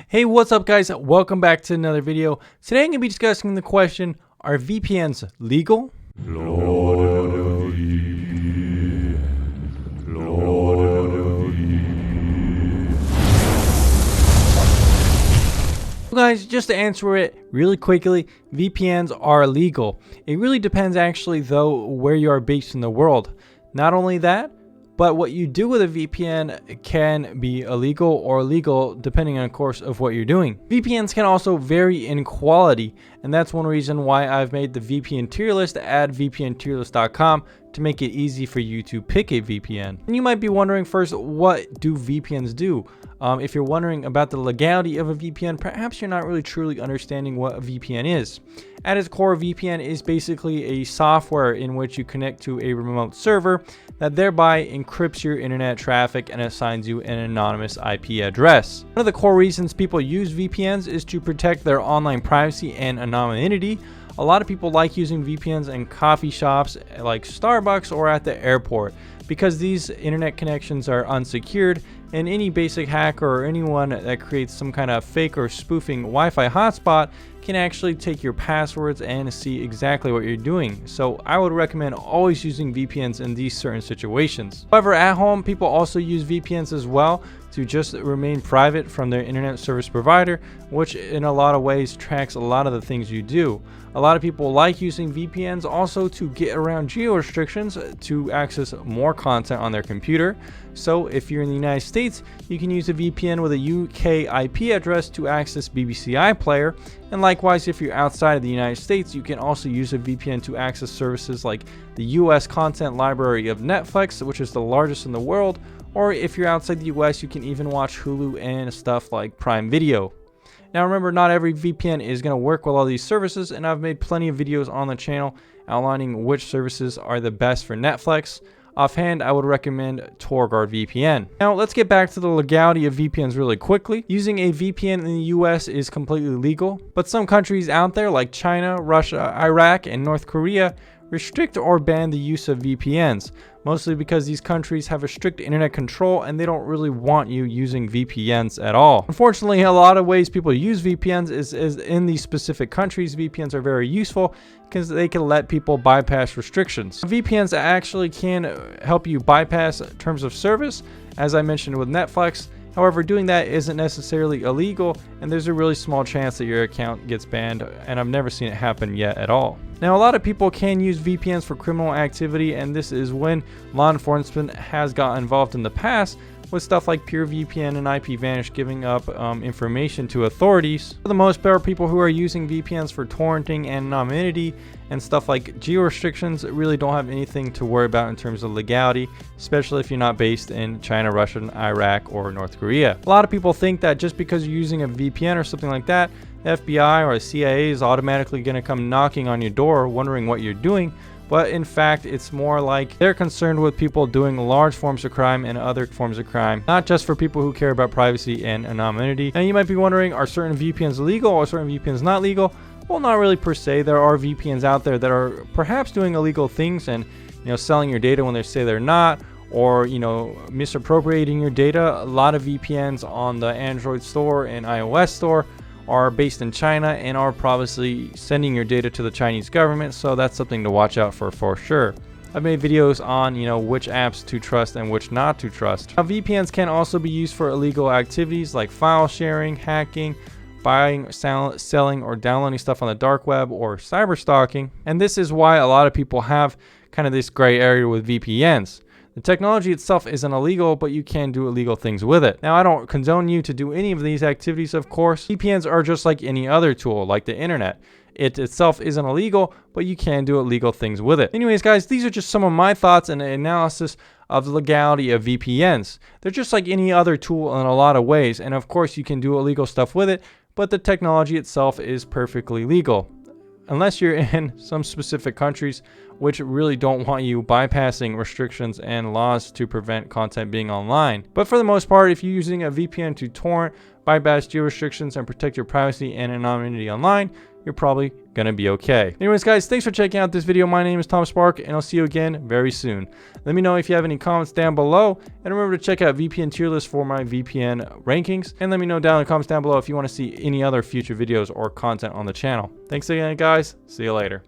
Hey, what's up guys? Welcome back to another video. Today I'm going to be discussing the question, are VPNs legal? Guys, just to answer it really quickly, VPNs are legal. It really depends actually though where you are based in the world. Not only that, but what you do with a VPN can be illegal or legal depending on course of what you're doing. VPNs can also vary in quality, and that's one reason why I've made the VPN tier list at vpntierlist.com to make it easy for you to pick a VPN. And you might be wondering first, what do VPNs do? If you're wondering about the legality of a VPN, perhaps you're not really truly understanding what a VPN is. At its core, VPN is basically a software in which you connect to a remote server that thereby encrypts your internet traffic and assigns you an anonymous IP address. One of the core reasons people use VPNs is to protect their online privacy and anonymity. A lot of people like using VPNs in coffee shops like Starbucks or at the airport because these internet connections are unsecured, and any basic hacker or anyone that creates some kind of fake or spoofing Wi-Fi hotspot can actually take your passwords and see exactly what you're doing. So I would recommend always using VPNs in these certain situations. However, at home, people also use VPNs as well to just remain private from their internet service provider, which in a lot of ways tracks a lot of the things you do. A lot of people like using VPNs also to get around geo restrictions to access more content on their computer. So if you're in the United States, you can use a VPN with a UK IP address to access BBC iPlayer. And likewise, if you're outside of the United States, you can also use a VPN to access services like the US content library of Netflix, which is the largest in the world. Or if you're outside the US, you can even watch Hulu and stuff like Prime Video. Now remember, not every VPN is going to work with all these services, and I've made plenty of videos on the channel outlining which services are the best for Netflix. Offhand, I would recommend TorGuard VPN. Now let's get back to the legality of VPNs really quickly. Using a VPN in the US is completely legal, but some countries out there like China, Russia, Iraq, and North Korea restrict or ban the use of VPNs, mostly because these countries have a strict internet control and they don't really want you using VPNs at all. Unfortunately, a lot of ways people use VPNs is in these specific countries. VPNs are very useful because they can let people bypass restrictions. VPNs actually can help you bypass terms of service, as I mentioned with Netflix. However, doing that isn't necessarily illegal, and there's a really small chance that your account gets banned, and I've never seen it happen yet at all. Now, a lot of people can use VPNs for criminal activity, and this is when law enforcement has got involved in the past with stuff like PureVPN and IPVanish giving up information to authorities. For the most part, people who are using VPNs for torrenting and anonymity and stuff like geo restrictions really don't have anything to worry about in terms of legality, especially if you're not based in China, Russia, Iraq, or North Korea. A lot of people think that just because you're using a VPN or something like that, the FBI or the CIA is automatically going to come knocking on your door wondering what you're doing. But in fact, it's more like they're concerned with people doing large forms of crime and other forms of crime, not just for people who care about privacy and anonymity. Now you might be wondering, are certain VPNs legal or certain VPNs not legal? Well, not really per se. There are VPNs out there that are perhaps doing illegal things and selling your data when they say they're not, or misappropriating your data. A lot of VPNs on the Android store and iOS store are based in China and are probably sending your data to the Chinese government, so that's something to watch out for sure. I've made videos on which apps to trust and which not to trust. Now, VPNs can also be used for illegal activities like file sharing, hacking, buying, selling, or downloading stuff on the dark web, or cyber stalking. And this is why a lot of people have kind of this gray area with VPNs. The technology itself isn't illegal, but you can do illegal things with it. Now, I don't condone you to do any of these activities, of course. VPNs are just like any other tool, like the internet. It itself isn't illegal, but you can do illegal things with it. Anyways, guys, these are just some of my thoughts and analysis of the legality of VPNs. They're just like any other tool in a lot of ways, and of course, you can do illegal stuff with it, but the technology itself is perfectly legal. Unless you're in some specific countries which really don't want you bypassing restrictions and laws to prevent content being online. But for the most part, if you're using a VPN to torrent, bypass geo restrictions, and protect your privacy and anonymity online, you're probably gonna be okay. Anyways, guys, thanks for checking out this video. My name is Tom Spark, and I'll see you again very soon. Let me know if you have any comments down below, and remember to check out VPN tier list for my VPN rankings, and let me know down in the comments down below if you want to see any other future videos or content on the channel. Thanks again, guys. See you later.